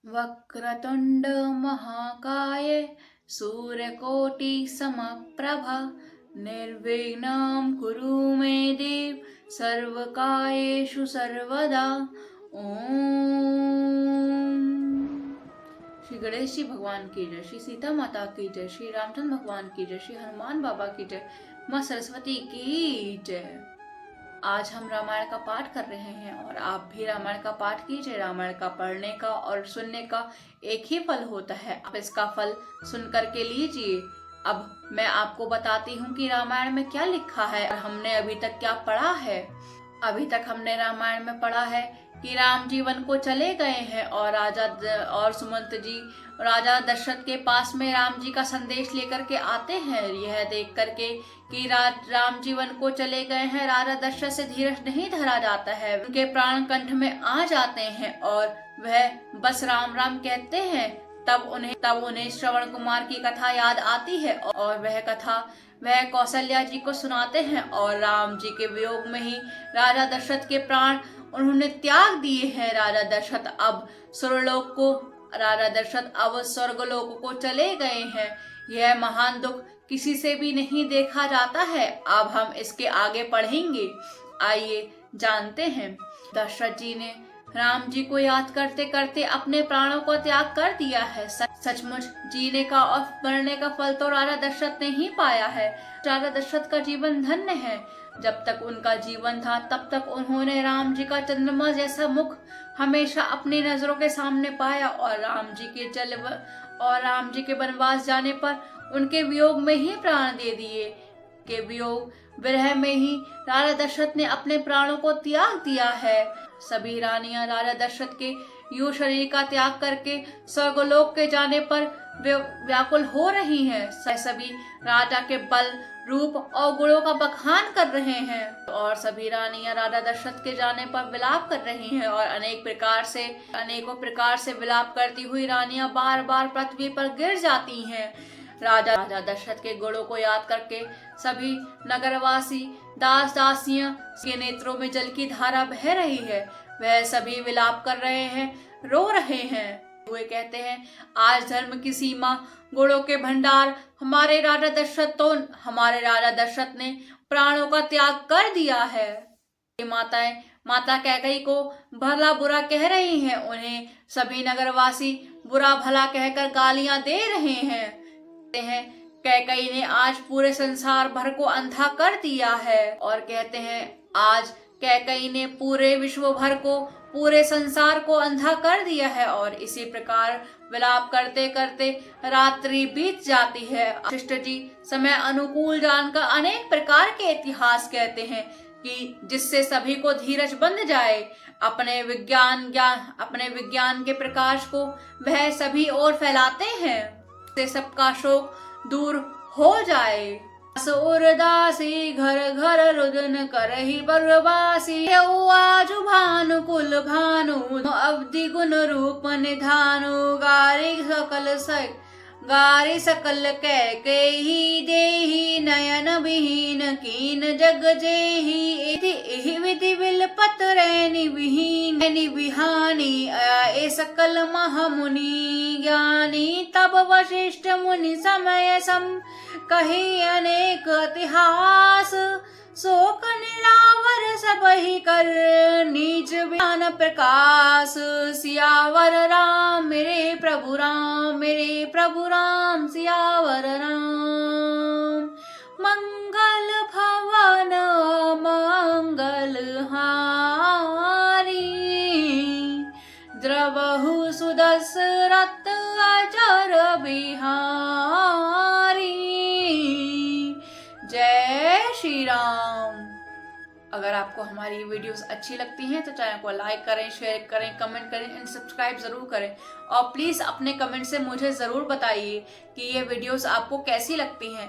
वक्रतुंड महाकाय सूर्यकोटि समप्रभ निर्विघ्नं कुरु मे देव सर्वकार्येषु सर्वदा। ओम। श्री गणेश जी भगवान की जय, श्री सीता माता की जय, श्री रामचंद्र भगवान की जय, श्री हनुमान बाबा की जय, माँ सरस्वती की जय। आज हम रामायण का पाठ कर रहे हैं और आप भी रामायण का पाठ कीजिए। रामायण का पढ़ने का और सुनने का एक ही फल होता है, आप इसका फल सुन करके लीजिए। अब मैं आपको बताती हूँ कि रामायण में क्या लिखा है और हमने अभी तक क्या पढ़ा है। अभी तक हमने रामायण में पढ़ा है कि राम जी वन को चले गए हैं और सुमंत जी राजा दशरथ के पास में राम जी का संदेश लेकर के आते हैं। यह देख करके कि राम जी वन को चले गए हैं, राजा दशरथ से धीरज नहीं धरा जाता है, उनके प्राण कंठ में आ जाते हैं और वह बस राम राम कहते हैं। तब उन्हें श्रवण कुमार की कथा याद आती है और वह कौशल्या जी को सुनाते हैं और राम जी के वियोग में ही राजा दशरथ के प्राण उन्होंने त्याग दिए हैं। राजा दशरथ अब स्वर्गलोक को चले गए हैं। यह महान दुख किसी से भी नहीं देखा जाता है। अब हम इसके आगे पढ़ेंगे, आइए जानते हैं। दशरथ जी ने राम जी को याद करते करते अपने प्राणों को त्याग कर दिया है। सचमुच जीने का और मरने का फल तो राजा दशरथ ने ही पाया है। राजा दशरथ का जीवन धन्य है। जब तक उनका जीवन था तब तक उन्होंने राम जी का चंद्रमा जैसा मुख हमेशा अपनी नजरों के सामने पाया और राम जी के वनवास जाने पर उनके वियोग में ही प्राण दे दिए। के वियोग विरह में ही राजा दशरथ ने अपने प्राणों को त्याग दिया है। सभी रानियां राजा दशरथ के यूं शरीर का त्याग करके स्वर्गलोक के जाने पर व्याकुल हो रही हैं। सभी राजा के बल रूप और गुणों का बखान कर रहे हैं और सभी रानियां राजा दशरथ के जाने पर विलाप कर रही हैं और अनेकों प्रकार से विलाप करती हुई रानियां बार बार पृथ्वी पर गिर जाती हैं। राजा दशरथ के गुणों को याद करके सभी नगरवासी दास दासियां के नेत्रों में जल की धारा बह रही है। वह सभी विलाप कर रहे हैं, रो रहे हैं। वे कहते हैं, आज धर्म की सीमा गुणों के भंडार हमारे राजा दशरथ ने प्राणों का त्याग कर दिया है। माता कैकेयी को भला बुरा कह रही हैं। उन्हें सभी नगरवासी बुरा भला कहकर गालियां दे रहे हैं। कैकेयी ने आज पूरे संसार भर को अंधा कर दिया है और कहते हैं आज कैकेयी ने पूरे विश्व भर को पूरे संसार को अंधा कर दिया है और इसी प्रकार विलाप करते करते रात्रि बीत जाती है। वशिष्ठ जी समय अनुकूल जानकर अनेक प्रकार के इतिहास कहते हैं कि जिससे सभी को धीरज बंध जाए। अपने विज्ञान के प्रकाश को वह सभी ओर फैलाते हैं, से सबका शोक दूर हो जाए। सूरदासी घर घर रुदन करहि बरवासी आजु भानु कुल भानु अवधि गुण रूप निधानु गारी सकल कैकेयी देहि नयन विहीन कीन जग जेहि एहि विधि विलपत रैनि बिहानी ए सकल महामुनि ज्ञानी। तब वशिष्ठ मुनि समय सम कही अनेक इतिहास शोक निरावर सबहि कर निज ज्ञान प्रकाश। सियावर राम मेरे प्रभु राम सियावर राम। मंगल भवन मंगल हारी द्रवहु सुदशरथ अजर बिहारी। जय श्री राम। अगर आपको हमारी ये वीडियोस अच्छी लगती हैं तो चैनल को लाइक करें, शेयर करें, कमेंट करें एंड सब्सक्राइब जरूर करें और प्लीज अपने कमेंट से मुझे जरूर बताइए कि ये वीडियोस आपको कैसी लगती हैं।